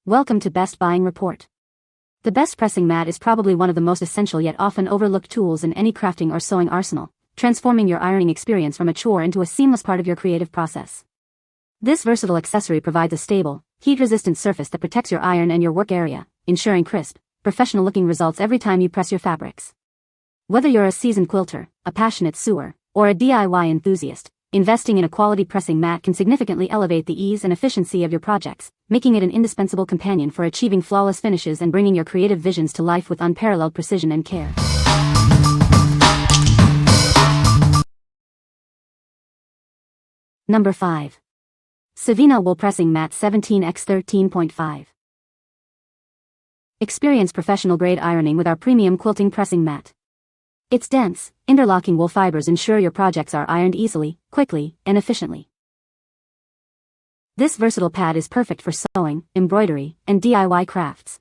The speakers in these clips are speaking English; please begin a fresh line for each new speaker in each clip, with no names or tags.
Welcome to Best Buying Report. The best pressing mat is probably one of the most essential yet often overlooked tools in any crafting or sewing arsenal, transforming your ironing experience from a chore into a seamless part of your creative process. This versatile accessory provides a stable, heat-resistant surface that protects your iron and your work area, ensuring crisp, professional-looking results every time you press your fabrics. Whether you're a seasoned quilter, a passionate sewer, or a DIY enthusiast, investing in a quality pressing mat can significantly elevate the ease and efficiency of your projects, making it an indispensable companion for achieving flawless finishes and bringing your creative visions to life with unparalleled precision and care. Number 5. Savina Wool Pressing Mat 17x13.5. Experience professional-grade ironing with our premium quilting pressing mat. Its dense, interlocking wool fibers ensure your projects are ironed easily, quickly, and efficiently. This versatile pad is perfect for sewing, embroidery, and DIY crafts.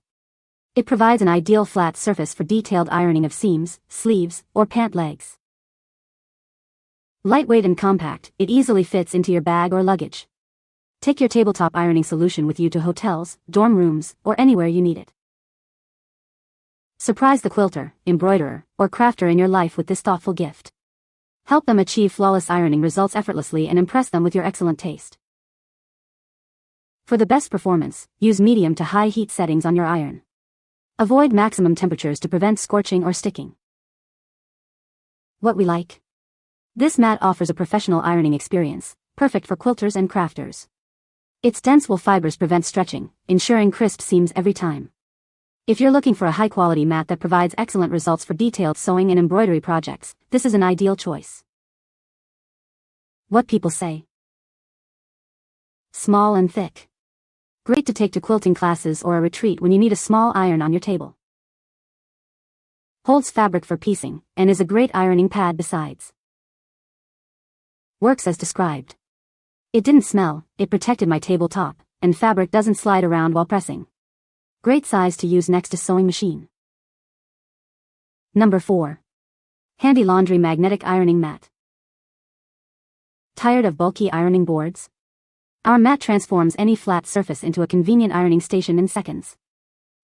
It provides an ideal flat surface for detailed ironing of seams, sleeves, or pant legs. Lightweight and compact, it easily fits into your bag or luggage. Take your tabletop ironing solution with you to hotels, dorm rooms, or anywhere you need it. Surprise the quilter, embroiderer, or crafter in your life with this thoughtful gift. Help them achieve flawless ironing results effortlessly and impress them with your excellent taste. For the best performance, use medium to high heat settings on your iron. Avoid maximum temperatures to prevent scorching or sticking. What we like. This mat offers a professional ironing experience, perfect for quilters and crafters. Its dense wool fibers prevent stretching, ensuring crisp seams every time. If you're looking for a high-quality mat that provides excellent results for detailed sewing and embroidery projects, this is an ideal choice. What people say. Small and thick. Great to take to quilting classes or a retreat when you need a small iron on your table. Holds fabric for piecing, and is a great ironing pad besides. Works as described. It didn't smell, it protected my tabletop, and fabric doesn't slide around while pressing. Great size to use next to sewing machine. Number 4. Handy Laundry Magnetic Ironing Mat. Tired of bulky ironing boards? Our mat transforms any flat surface into a convenient ironing station in seconds.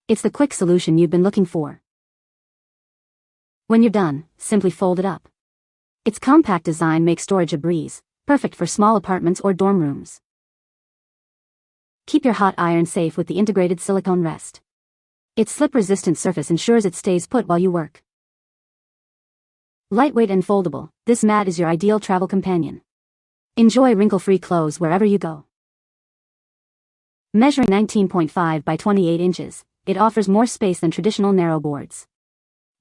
It's the quick solution you've been looking for. When you're done, simply fold it up. Its compact design makes storage a breeze, perfect for small apartments or dorm rooms. Keep your hot iron safe with the integrated silicone rest. Its slip-resistant surface ensures it stays put while you work. Lightweight and foldable, this mat is your ideal travel companion. Enjoy wrinkle-free clothes wherever you go. Measuring 19.5 by 28 inches, it offers more space than traditional narrow boards.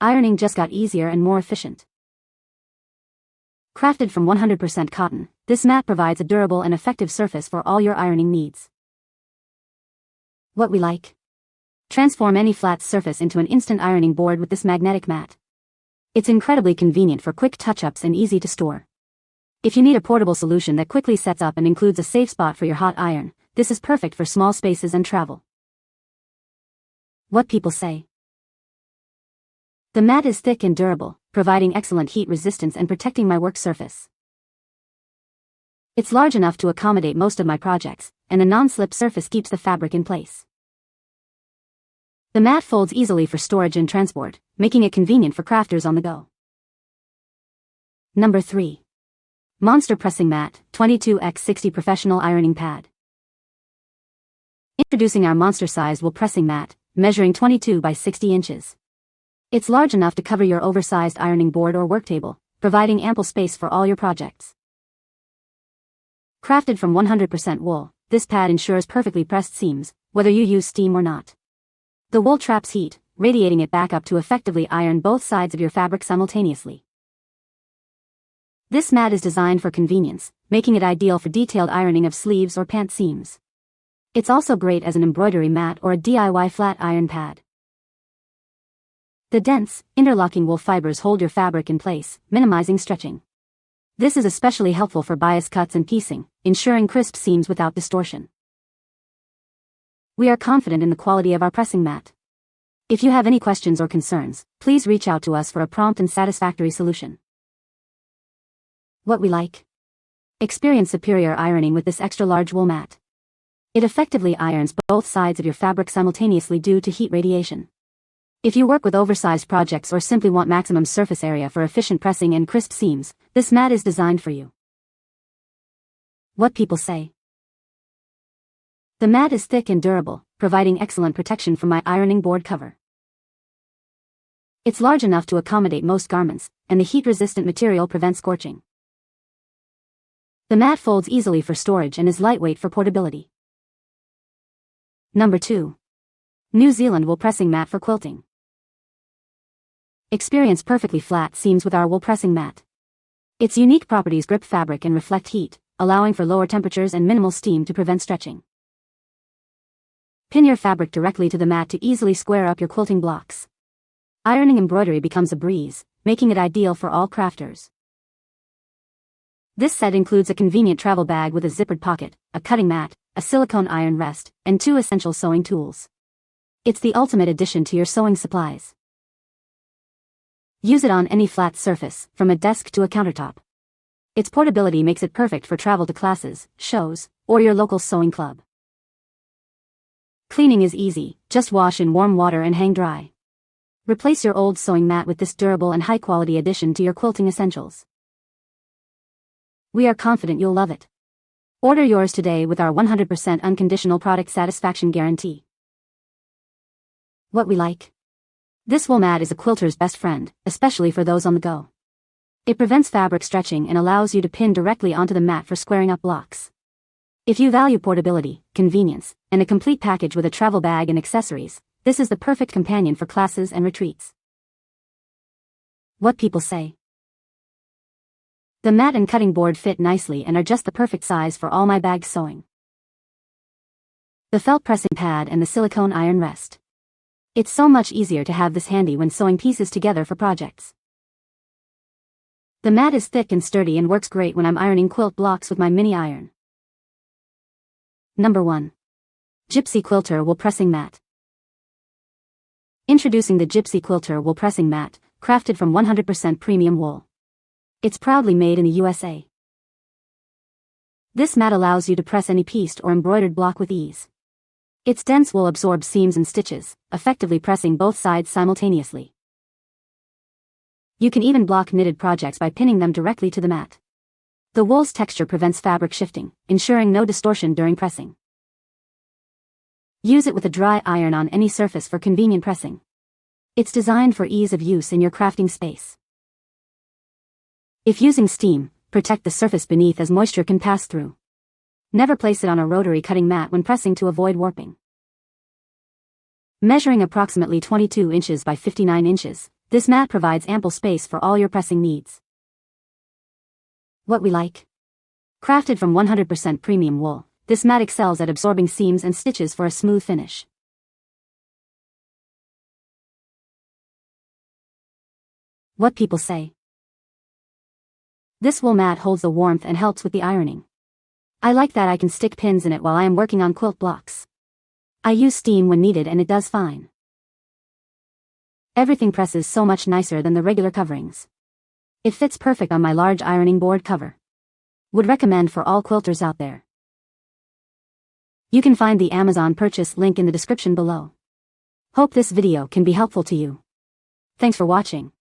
Ironing just got easier and more efficient. Crafted from 100% cotton, this mat provides a durable and effective surface for all your ironing needs. What we like. Transform any flat surface into an instant ironing board with this magnetic mat. It's incredibly convenient for quick touch-ups and easy to store. If you need a portable solution that quickly sets up and includes a safe spot for your hot iron, this is perfect for small spaces and travel. What people say. The mat is thick and durable, providing excellent heat resistance and protecting my work surface. It's large enough to accommodate most of my projects, and the non-slip surface keeps the fabric in place. The mat folds easily for storage and transport, making it convenient for crafters on the go. Number 3. Monster Pressing Mat 22x60 Professional Ironing Pad. Introducing our monster-sized wool pressing mat, measuring 22 by 60 inches. It's large enough to cover your oversized ironing board or work table, providing ample space for all your projects. Crafted from 100% wool, this pad ensures perfectly pressed seams, whether you use steam or not. The wool traps heat, radiating it back up to effectively iron both sides of your fabric simultaneously. This mat is designed for convenience, making it ideal for detailed ironing of sleeves or pant seams. It's also great as an embroidery mat or a DIY flat iron pad. The dense, interlocking wool fibers hold your fabric in place, minimizing stretching. This is especially helpful for bias cuts and piecing, ensuring crisp seams without distortion. We are confident in the quality of our pressing mat. If you have any questions or concerns, please reach out to us for a prompt and satisfactory solution. What we like. Experience superior ironing with this extra-large wool mat. It effectively irons both sides of your fabric simultaneously due to heat radiation. If you work with oversized projects or simply want maximum surface area for efficient pressing and crisp seams, this mat is designed for you. What people say. The mat is thick and durable, providing excellent protection from my ironing board cover. It's large enough to accommodate most garments, and the heat-resistant material prevents scorching. The mat folds easily for storage and is lightweight for portability. Number 2. New Zealand wool pressing mat for quilting. Experience perfectly flat seams with our wool pressing mat. Its unique properties grip fabric and reflect heat, allowing for lower temperatures and minimal steam to prevent stretching. Pin your fabric directly to the mat to easily square up your quilting blocks. Ironing embroidery becomes a breeze, making it ideal for all crafters. This set includes a convenient travel bag with a zippered pocket, a cutting mat, a silicone iron rest, and 2 essential sewing tools. It's the ultimate addition to your sewing supplies. Use it on any flat surface, from a desk to a countertop. Its portability makes it perfect for travel to classes, shows, or your local sewing club. Cleaning is easy, just wash in warm water and hang dry. Replace your old sewing mat with this durable and high-quality addition to your quilting essentials. We are confident you'll love it. Order yours today with our 100% unconditional product satisfaction guarantee. What we like. This wool mat is a quilter's best friend, especially for those on the go. It prevents fabric stretching and allows you to pin directly onto the mat for squaring up blocks. If you value portability, convenience, and a complete package with a travel bag and accessories, this is the perfect companion for classes and retreats. What people say. The mat and cutting board fit nicely and are just the perfect size for all my bag sewing. The felt pressing pad and the silicone iron rest. It's so much easier to have this handy when sewing pieces together for projects. The mat is thick and sturdy and works great when I'm ironing quilt blocks with my mini iron. Number 1. Gypsy Quilter Wool Pressing Mat. Introducing the Gypsy Quilter Wool Pressing Mat, crafted from 100% premium wool. It's proudly made in the USA. This mat allows you to press any pieced or embroidered block with ease. Its dense wool absorbs seams and stitches, effectively pressing both sides simultaneously. You can even block knitted projects by pinning them directly to the mat. The wool's texture prevents fabric shifting, ensuring no distortion during pressing. Use it with a dry iron on any surface for convenient pressing. It's designed for ease of use in your crafting space. If using steam, protect the surface beneath as moisture can pass through. Never place it on a rotary cutting mat when pressing to avoid warping. Measuring approximately 22 inches by 59 inches, this mat provides ample space for all your pressing needs. What we like. Crafted from 100% premium wool, this mat excels at absorbing seams and stitches for a smooth finish. What people say. This wool mat holds the warmth and helps with the ironing. I like that I can stick pins in it while I am working on quilt blocks. I use steam when needed and it does fine. Everything presses so much nicer than the regular coverings. It fits perfect on my large ironing board cover. Would recommend for all quilters out there. You can find the Amazon purchase link in the description below. Hope this video can be helpful to you. Thanks for watching.